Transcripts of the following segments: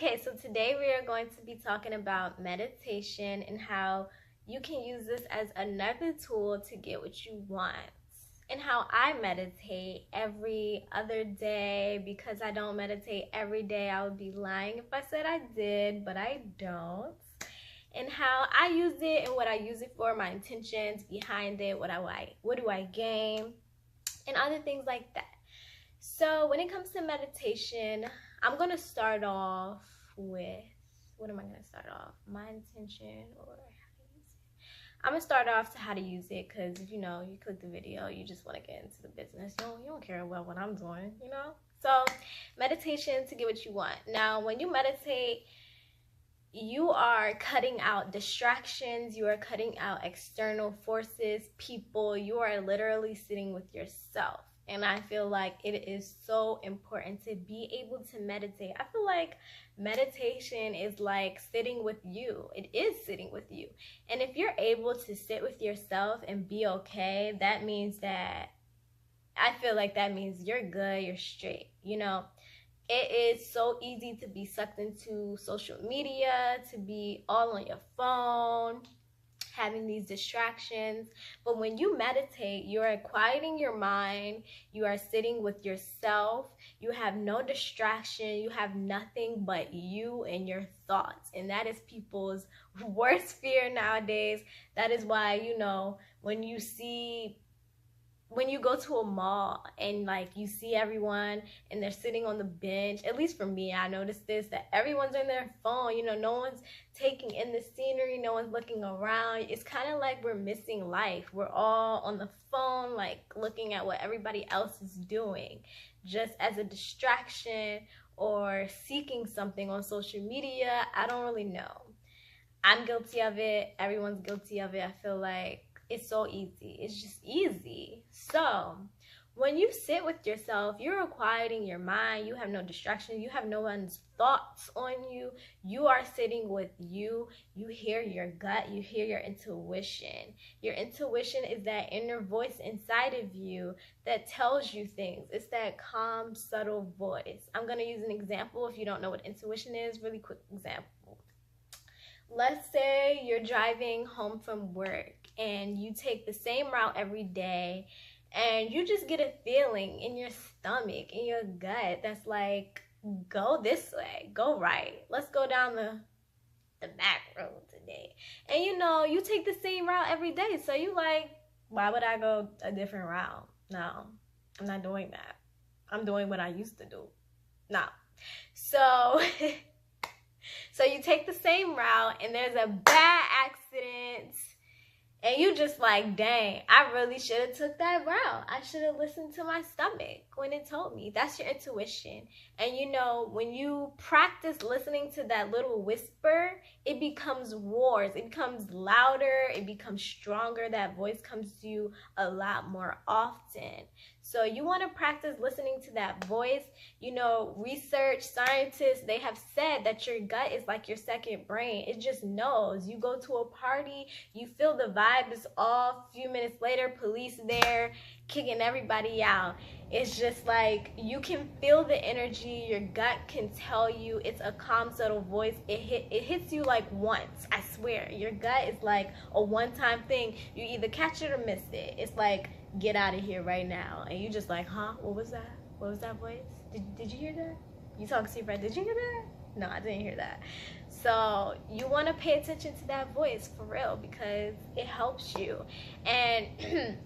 Okay, so today we are going to be talking about meditation and how you can use this as another tool to get what you want. And how I meditate every other day. Because I don't meditate every day, I would be lying if I said I did, but I don't. And how I use it and what I use it for, my intentions behind it, what do I gain, and other things like that. So when it comes to meditation, I'm going to start off with, what am I going to start off? My intention or how to use it. I'm going to start off to how to use it because, if you click the video, you just want to get into the business. You don't care about what I'm doing, So meditation to get what you want. Now, when you meditate, you are cutting out distractions. You are cutting out external forces, people. You are literally sitting with yourself. And I feel like it is so important to be able to meditate. I feel like meditation is like sitting with you. It is sitting with you. And if you're able to sit with yourself and be okay, that means that, I feel like that means you're good, you're straight, It is so easy to be sucked into social media, to be all on your phone, having these distractions. But when you meditate, you are quieting your mind, you are sitting with yourself, you have no distraction, you have nothing but you and your thoughts. And that is people's worst fear nowadays. That is why, when you go to a mall and you see everyone and they're sitting on the bench, at least for me, I noticed this, that everyone's on their phone, no one's taking in the scenery, no one's looking around. It's kind of like we're missing life. We're all on the phone, looking at what everybody else is doing, just as a distraction or seeking something on social media. I don't really know. I'm guilty of it. Everyone's guilty of it. I feel like it's so easy. It's just easy. So when you sit with yourself, you're quieting your mind. You have no distractions. You have no one's thoughts on you. You are sitting with you. You hear your gut. You hear your intuition. Your intuition is that inner voice inside of you that tells you things. It's that calm, subtle voice. I'm going to use an example if you don't know what intuition is. Really quick example. Let's say you're driving home from work and you take the same route every day and you just get a feeling in your stomach, in your gut, that's like, go this way, go right. Let's go down the back road today. And you take the same route every day. So you like, why would I go a different route? No, I'm not doing that. I'm doing what I used to do. No. So so you take the same route and there's a bad accident and you just like, dang, I really should have took that route. I should have listened to my stomach when it told me. That's your intuition. And when you practice listening to that little whisper, it becomes wars. It becomes louder. It becomes stronger. That voice comes to you a lot more often. So you want to practice listening to that voice. Research, scientists, they have said that your gut is like your second brain. It just knows. You go to a party, you feel the vibe is off. A few minutes later, police there, kicking everybody out. It's just like you can feel the energy. Your gut can tell you. It's a calm, subtle voice. It hits you like once. I swear. Your gut is like a one-time thing. You either catch it or miss it. It's like, get out of here right now. And you just like, huh? What was that? What was that voice? Did you hear that? You talking to your friend. Did you hear that? No, I didn't hear that. So you want to pay attention to that voice for real because it helps you. And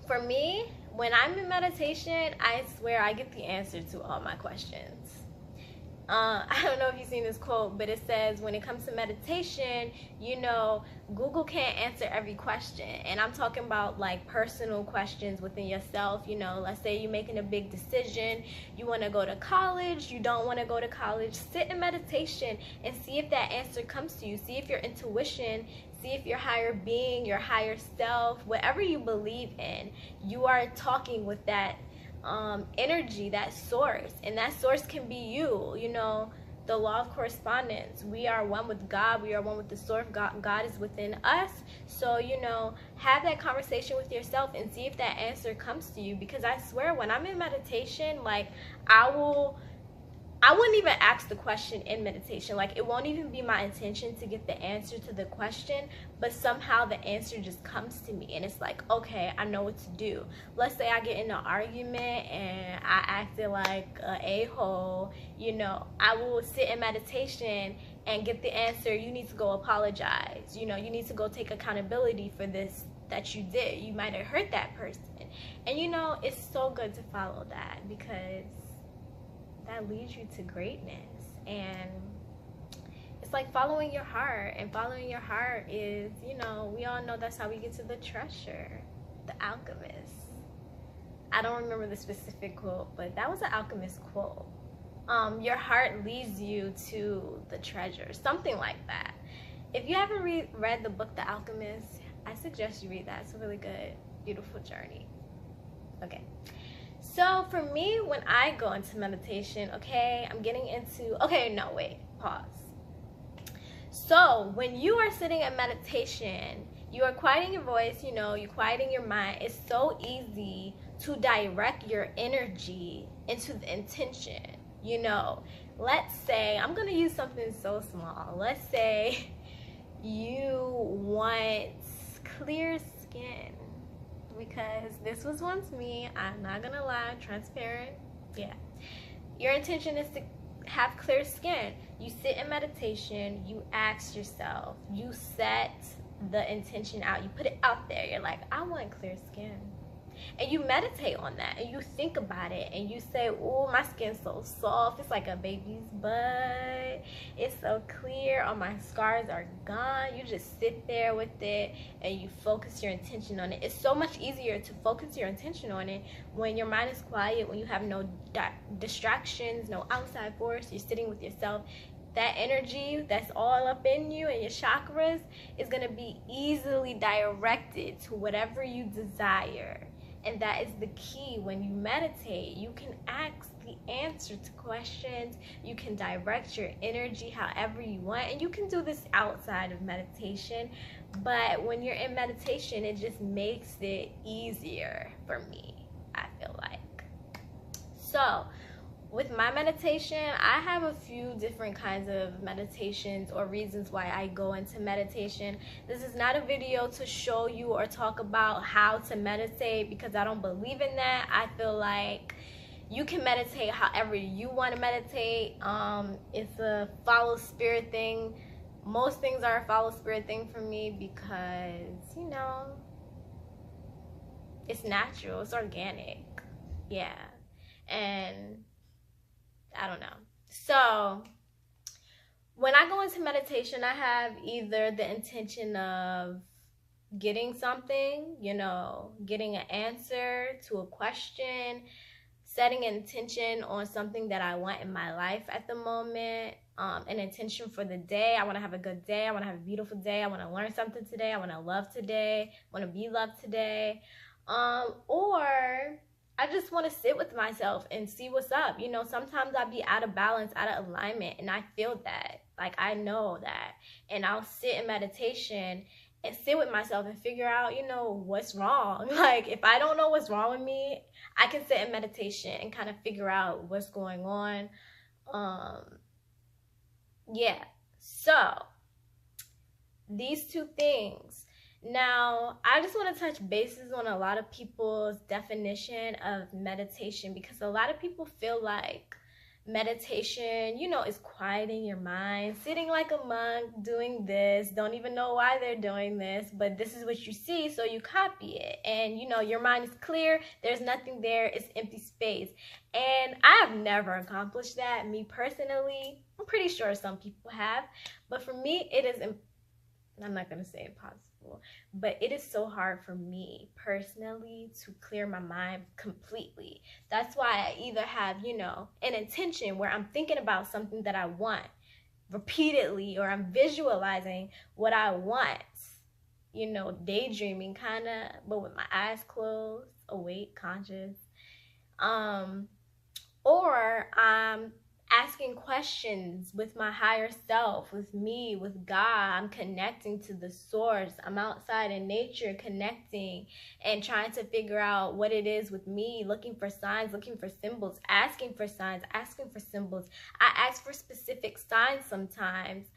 for me, when I'm in meditation, I swear I get the answer to all my questions. I don't know if you've seen this quote, but it says when it comes to meditation, Google can't answer every question. And I'm talking about personal questions within yourself. Let's say you're making a big decision. You want to go to college. You don't want to go to college. Sit in meditation and see if that answer comes to you. See if your intuition, see if your higher being, your higher self, whatever you believe in, you are talking with that energy, that source. And that source can be you. The law of correspondence. We are one with God. We are one with the source. God is within us. So, have that conversation with yourself and see if that answer comes to you. Because I swear, when I'm in meditation, I I wouldn't even ask the question in meditation. Like, it won't even be my intention to get the answer to the question, but somehow the answer just comes to me, and it's like, okay, I know what to do. Let's say I get in an argument and I acted like an a-hole, you know, I will sit in meditation and get the answer, you need to go apologize. You know, you need to go take accountability for this that you did. You might have hurt that person. And you know, it's so good to follow that, because that leads you to greatness. And it's like following your heart, and following your heart is, you know, we all know that's how we get to the treasure, the alchemist. I don't remember the specific quote, but that was an alchemist quote. Your heart leads you to the treasure, something like that. If you haven't read the book The Alchemist, I suggest you read that. It's a really good, beautiful journey. Okay, so for me, when I go into meditation, okay, I'm getting into, okay, no, wait, pause. So when you are sitting in meditation, you are quieting your voice, you know, you're quieting your mind. It's so easy to direct your energy into the intention. You know, let's say, I'm going to use something so small. Let's say you want clear skin, because this was once me. I'm not going to lie, transparent. Yeah. Your intention is to have clear skin. You sit in meditation, you ask yourself, you set the intention out, you put it out there. You're like, I want clear skin. And you meditate on that, and you think about it, and you say, oh, my skin's so soft, it's like a baby's butt, it's so clear, all my scars are gone. You just sit there with it and you focus your intention on it. It's so much easier to focus your intention on it when your mind is quiet, when you have no distractions, no outside force. You're sitting with yourself. That energy that's all up in you and your chakras is going to be easily directed to whatever you desire. And that is the key. When you meditate, you can ask the answer to questions. You can direct your energy however you want. And you can do this outside of meditation. But when you're in meditation, it just makes it easier for me, I feel like. So with my meditation, I have a few different kinds of meditations or reasons why I go into meditation. This is not a video to show you or talk about how to meditate, because I don't believe in that. I feel like you can meditate however you want to meditate. It's a follow spirit thing. Most things are a follow spirit thing for me, because, you know, it's natural, it's organic. Yeah. And I don't know. So when I go into meditation, I have either the intention of getting something, you know, getting an answer to a question, setting an intention on something that I want in my life at the moment, an intention for the day. I want to have a good day. I want to have a beautiful day. I want to learn something today. I want to love today. I want to be loved today. Or I just want to sit with myself and see what's up. You know, sometimes I'll be out of balance, out of alignment, and I feel that. Like, I know that. And I'll sit in meditation and sit with myself and figure out, you know, what's wrong. Like, if I don't know what's wrong with me, I can sit in meditation and kind of figure out what's going on. Yeah. So, these two things. Now, I just want to touch bases on a lot of people's definition of meditation, because a lot of people feel like meditation, you know, is quieting your mind, sitting like a monk, doing this, don't even know why they're doing this, but this is what you see, so you copy it. And, you know, your mind is clear, there's nothing there, it's empty space. And I have never accomplished that, me personally. I'm pretty sure some people have, but for me, it is, I'm not going to say impossible, but it is so hard for me personally to clear my mind completely. That's why I either have, you know, an intention where I'm thinking about something that I want repeatedly, or I'm visualizing what I want, you know, daydreaming kind of, but with my eyes closed, awake, conscious. Or I'm asking questions with my higher self, with me, with God. I'm connecting to the source. I'm outside in nature connecting and trying to figure out what it is with me, looking for signs, looking for symbols, asking for signs, asking for symbols. I ask for specific signs sometimes.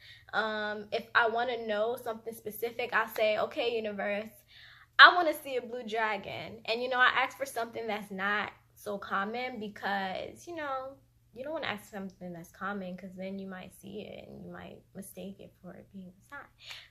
If I want to know something specific, I'll say, okay, universe, I want to see a blue dragon. And, I ask for something that's not so common because, you don't want to ask something that's common because then you might see it and you might mistake it for it being a sign.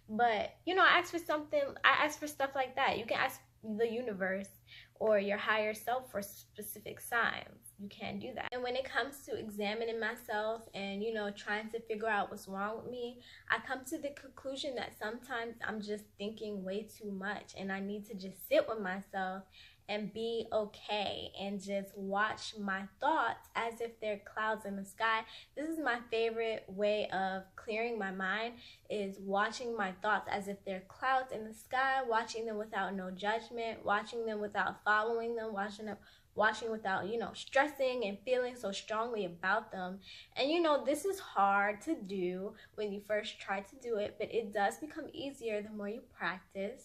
But, I ask for stuff like that. You can ask the universe or your higher self for specific signs. You can do that. And when it comes to examining myself and, trying to figure out what's wrong with me, I come to the conclusion that sometimes I'm just thinking way too much and I need to just sit with myself and be okay and just watch my thoughts as if they're clouds in the sky. This is my favorite way of clearing my mind, is watching my thoughts as if they're clouds in the sky, watching them without no judgment, watching them without following them, watching without, stressing and feeling so strongly about them. And, this is hard to do when you first try to do it, but it does become easier the more you practice.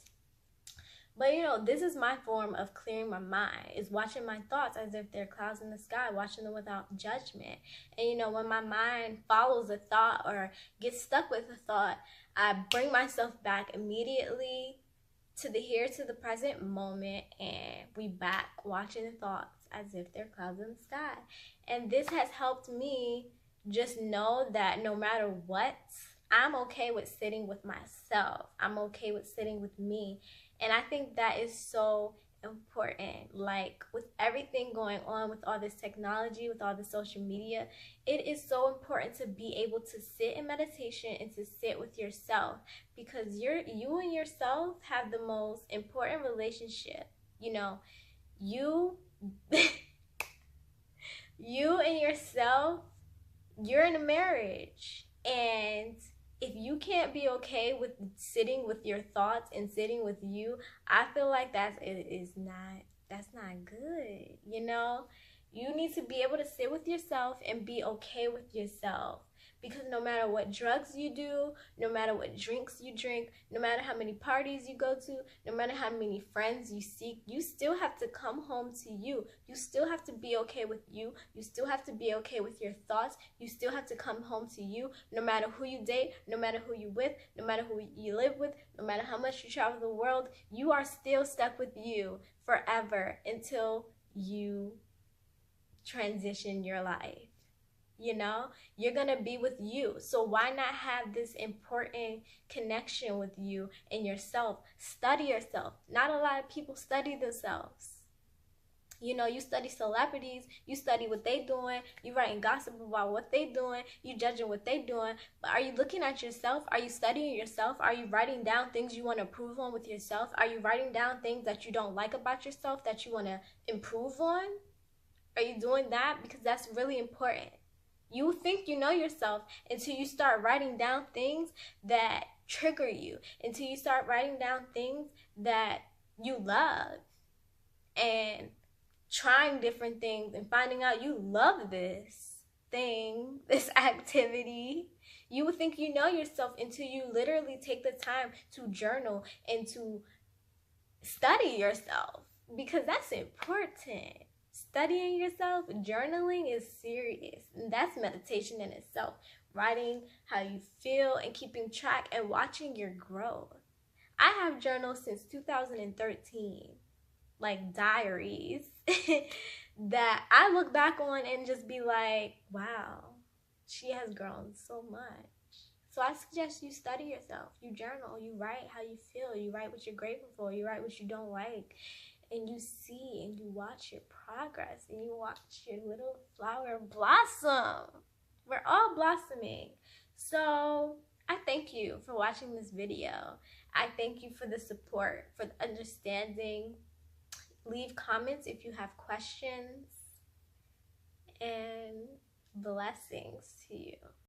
But, this is my form of clearing my mind, is watching my thoughts as if they're clouds in the sky, watching them without judgment. And, when my mind follows a thought or gets stuck with a thought, I bring myself back immediately to the here, to the present moment, and we back watching the thoughts as if they're clouds in the sky. And this has helped me just know that no matter what, I'm okay with sitting with myself. I'm okay with sitting with me. And I think that is so important. Like, with everything going on, with all this technology, with all the social media, it is so important to be able to sit in meditation and to sit with yourself, because you and yourself have the most important relationship. You you and yourself, you're in a marriage, and if you can't be okay with sitting with your thoughts and sitting with you, I feel like that's not good. You need to be able to sit with yourself and be okay with yourself, because no matter what drugs you do, no matter what drinks you drink, no matter how many parties you go to, no matter how many friends you seek, you still have to come home to you. You still have to be okay with you. You still have to be okay with your thoughts. You still have to come home to you, no matter who you date, no matter who you with, no matter who you live with, no matter how much you travel the world. You are still stuck with you forever until you transition your life. You're gonna be with you, so why not have this important connection with you and yourself? Study yourself. Not a lot of people study themselves. You study celebrities, you study what they doing, you writing gossip about what they doing, you judging what they doing, but are you looking at yourself? Are you studying yourself? Are you writing down things you want to improve on with yourself? Are you writing down things that you don't like about yourself that you want to improve on? Are you doing that? Because that's really important. You think you know yourself until you start writing down things that trigger you, until you start writing down things that you love, and trying different things and finding out you love this thing, this activity. You would think you know yourself until you literally take the time to journal and to study yourself, because that's important. Studying yourself, journaling is serious. And that's meditation in itself. Writing how you feel and keeping track and watching your growth. I have journals since 2013, like diaries, that I look back on and just be like, wow, she has grown so much. So I suggest you study yourself. You journal, you write how you feel, you write what you're grateful for, you write what you don't like. And you see and you watch your progress and you watch your little flower blossom. We're all blossoming. So I thank you for watching this video. I thank you for the support, for the understanding. Leave comments if you have questions, and blessings to you.